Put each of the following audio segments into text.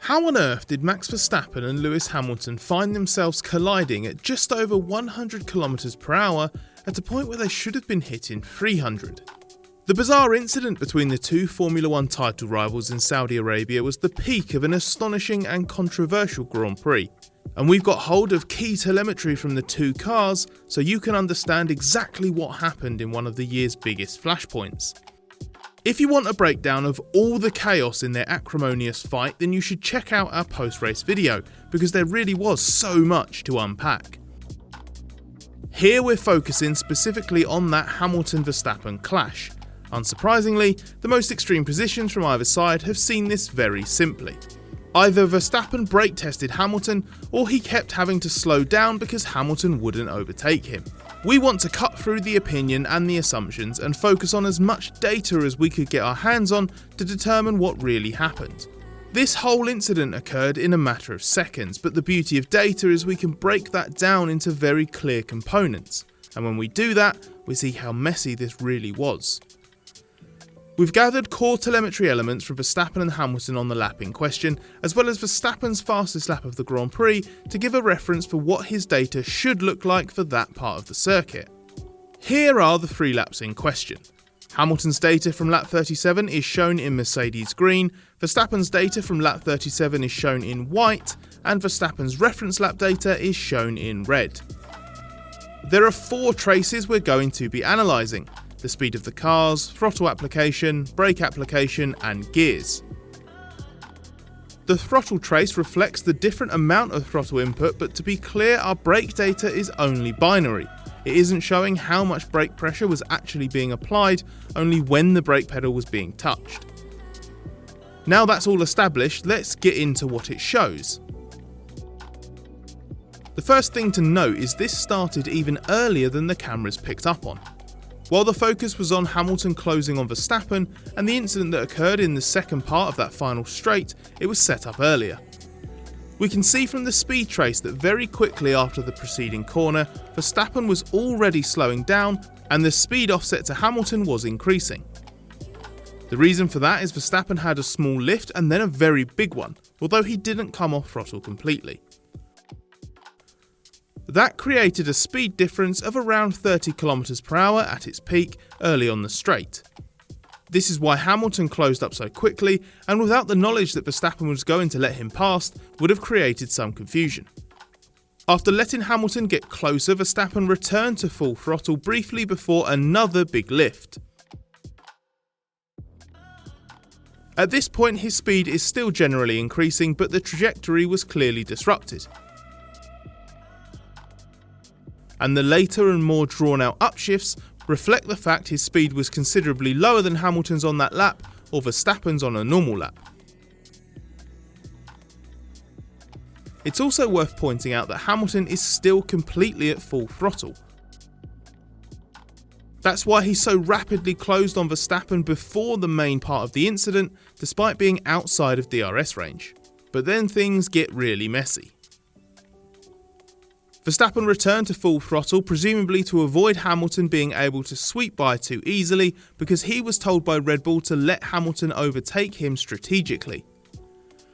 How on earth did Max Verstappen and Lewis Hamilton find themselves colliding at just over 100 kilometers per hour at a point where they should have been hitting 300? The bizarre incident between the two Formula 1 title rivals in Saudi Arabia was the peak of an astonishing and controversial Grand Prix. And we've got hold of key telemetry from the two cars so you can understand exactly what happened in one of the year's biggest flashpoints. If you want a breakdown of all the chaos in their acrimonious fight, then you should check out our post-race video, because there really was so much to unpack. Here we're focusing specifically on that Hamilton-Verstappen clash. Unsurprisingly, the most extreme positions from either side have seen this very simply. Either Verstappen brake tested Hamilton, or he kept having to slow down because Hamilton wouldn't overtake him. We want to cut through the opinion and the assumptions and focus on as much data as we could get our hands on to determine what really happened. This whole incident occurred in a matter of seconds, but the beauty of data is we can break that down into very clear components, and when we do that, we see how messy this really was. We've gathered core telemetry elements from Verstappen and Hamilton on the lap in question, as well as Verstappen's fastest lap of the Grand Prix to give a reference for what his data should look like for that part of the circuit. Here are the 3 laps in question. Hamilton's data from lap 37 is shown in Mercedes green, Verstappen's data from lap 37 is shown in white, and Verstappen's reference lap data is shown in red. There are 4 traces we're going to be analysing: the speed of the cars, throttle application, brake application, and gears. The throttle trace reflects the different amount of throttle input, but to be clear, our brake data is only binary. It isn't showing how much brake pressure was actually being applied, only when the brake pedal was being touched. Now that's all established, let's get into what it shows. The first thing to note is this started even earlier than the cameras picked up on. While the focus was on Hamilton closing on Verstappen and the incident that occurred in the second part of that final straight, it was set up earlier. We can see from the speed trace that very quickly after the preceding corner, Verstappen was already slowing down and the speed offset to Hamilton was increasing. The reason for that is Verstappen had a small lift and then a very big one, although he didn't come off throttle completely. That created a speed difference of around 30 km per hour at its peak early on the straight. This is why Hamilton closed up so quickly, and without the knowledge that Verstappen was going to let him past, would have created some confusion. After letting Hamilton get closer, Verstappen returned to full throttle briefly before another big lift. At this point his speed is still generally increasing, but the trajectory was clearly disrupted. And the later and more drawn out upshifts reflect the fact his speed was considerably lower than Hamilton's on that lap or Verstappen's on a normal lap. It's also worth pointing out that Hamilton is still completely at full throttle. That's why he so rapidly closed on Verstappen before the main part of the incident, despite being outside of DRS range. But then things get really messy. Verstappen returned to full throttle, presumably to avoid Hamilton being able to sweep by too easily, because he was told by Red Bull to let Hamilton overtake him strategically.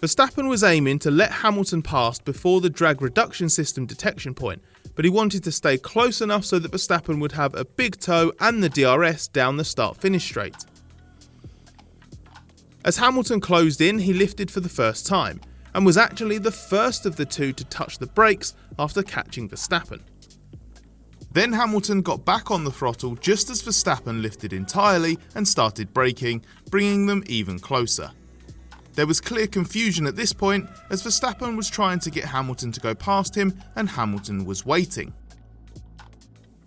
Verstappen was aiming to let Hamilton pass before the drag reduction system detection point, but he wanted to stay close enough so that Verstappen would have a big toe and the DRS down the start-finish straight. As Hamilton closed in, he lifted for the first time, and was actually the first of the two to touch the brakes after catching Verstappen. Then Hamilton got back on the throttle just as Verstappen lifted entirely and started braking, bringing them even closer. There was clear confusion at this point as Verstappen was trying to get Hamilton to go past him and Hamilton was waiting.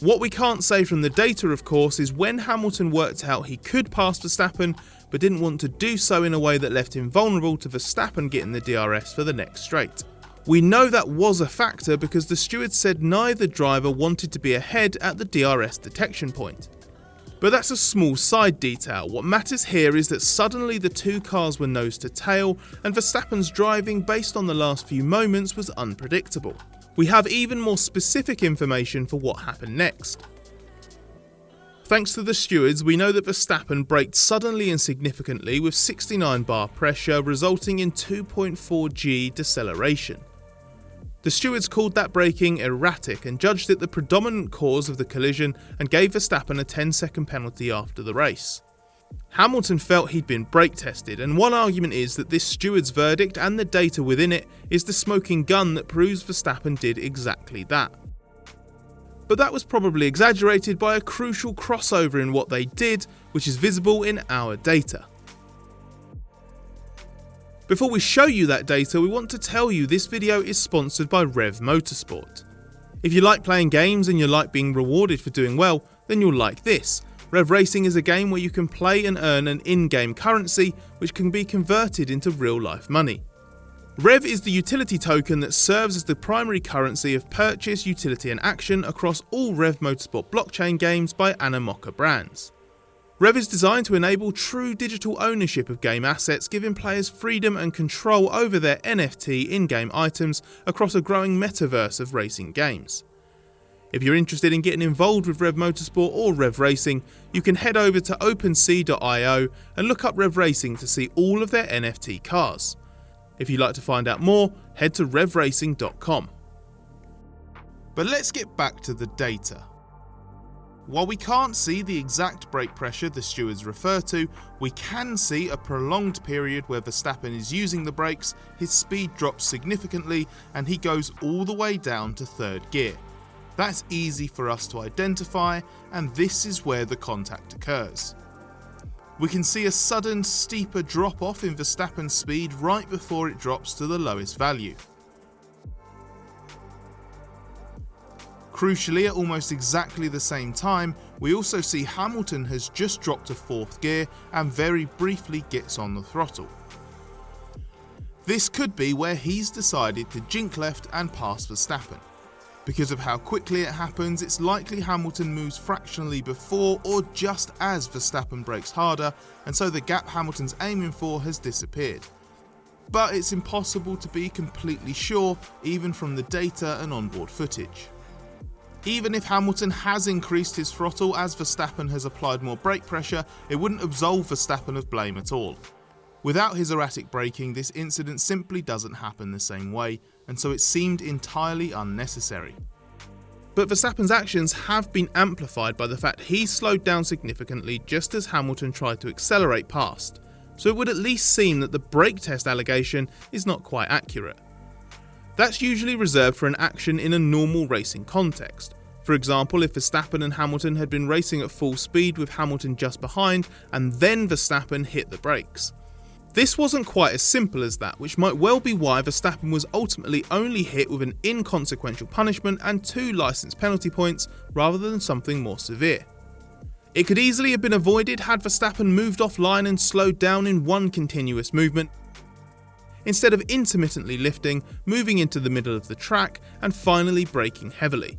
What we can't say from the data, of course, is when Hamilton worked out he could pass Verstappen but didn't want to do so in a way that left him vulnerable to Verstappen getting the DRS for the next straight. We know that was a factor because the steward said neither driver wanted to be ahead at the DRS detection point. But that's a small side detail. What matters here is that suddenly the two cars were nose to tail and Verstappen's driving based on the last few moments was unpredictable. We have even more specific information for what happened next. Thanks to the stewards, we know that Verstappen braked suddenly and significantly with 69 bar pressure, resulting in 2.4 G deceleration. The stewards called that braking erratic and judged it the predominant cause of the collision and gave Verstappen a 10-second penalty after the race. Hamilton felt he'd been brake tested, and one argument is that this steward's verdict and the data within it is the smoking gun that proves Verstappen did exactly that. But that was probably exaggerated by a crucial crossover in what they did, which is visible in our data. Before we show you that data, we want to tell you this video is sponsored by REVV Motorsport. If you like playing games and you like being rewarded for doing well, then you'll like this. REVV Racing is a game where you can play and earn an in-game currency which can be converted into real-life money. REV is the utility token that serves as the primary currency of purchase, utility and action across all REVV Motorsport blockchain games by Animoca brands. REV is designed to enable true digital ownership of game assets, giving players freedom and control over their NFT in-game items across a growing metaverse of racing games. If you're interested in getting involved with REVV Motorsport or REVV Racing, you can head over to OpenSea.io and look up REVV Racing to see all of their NFT cars. If you'd like to find out more, head to RevRacing.com. But let's get back to the data. While we can't see the exact brake pressure the stewards refer to, we can see a prolonged period where Verstappen is using the brakes, his speed drops significantly, and he goes all the way down to third gear. That's easy for us to identify, and this is where the contact occurs. We can see a sudden, steeper drop off in Verstappen's speed right before it drops to the lowest value. Crucially, at almost exactly the same time, we also see Hamilton has just dropped to fourth gear and very briefly gets on the throttle. This could be where he's decided to jink left and pass Verstappen. Because of how quickly it happens, it's likely Hamilton moves fractionally before or just as Verstappen brakes harder, and so the gap Hamilton's aiming for has disappeared. But it's impossible to be completely sure, even from the data and onboard footage. Even if Hamilton has increased his throttle as Verstappen has applied more brake pressure, it wouldn't absolve Verstappen of blame at all. Without his erratic braking, this incident simply doesn't happen the same way, and so it seemed entirely unnecessary. But Verstappen's actions have been amplified by the fact he slowed down significantly just as Hamilton tried to accelerate past, so it would at least seem that the brake test allegation is not quite accurate. That's usually reserved for an action in a normal racing context. For example, if Verstappen and Hamilton had been racing at full speed with Hamilton just behind and then Verstappen hit the brakes. This wasn't quite as simple as that, which might well be why Verstappen was ultimately only hit with an inconsequential punishment and 2 licence penalty points rather than something more severe. It could easily have been avoided had Verstappen moved offline and slowed down in one continuous movement, instead of intermittently lifting, moving into the middle of the track and finally braking heavily.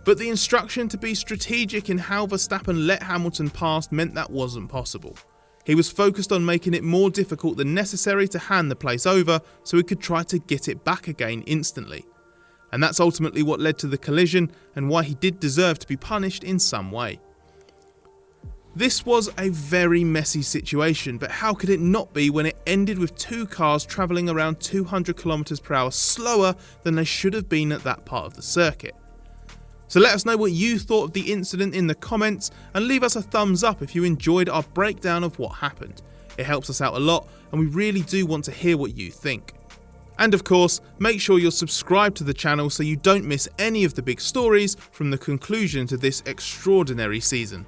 But the instruction to be strategic in how Verstappen let Hamilton pass meant that wasn't possible. He was focused on making it more difficult than necessary to hand the place over so he could try to get it back again instantly. And that's ultimately what led to the collision and why he did deserve to be punished in some way. This was a very messy situation, but how could it not be when it ended with 2 cars travelling around 200 km/h slower than they should have been at that part of the circuit? So let us know what you thought of the incident in the comments, and leave us a thumbs up if you enjoyed our breakdown of what happened. It helps us out a lot, and we really do want to hear what you think. And of course, make sure you're subscribed to the channel so you don't miss any of the big stories from the conclusion to this extraordinary season.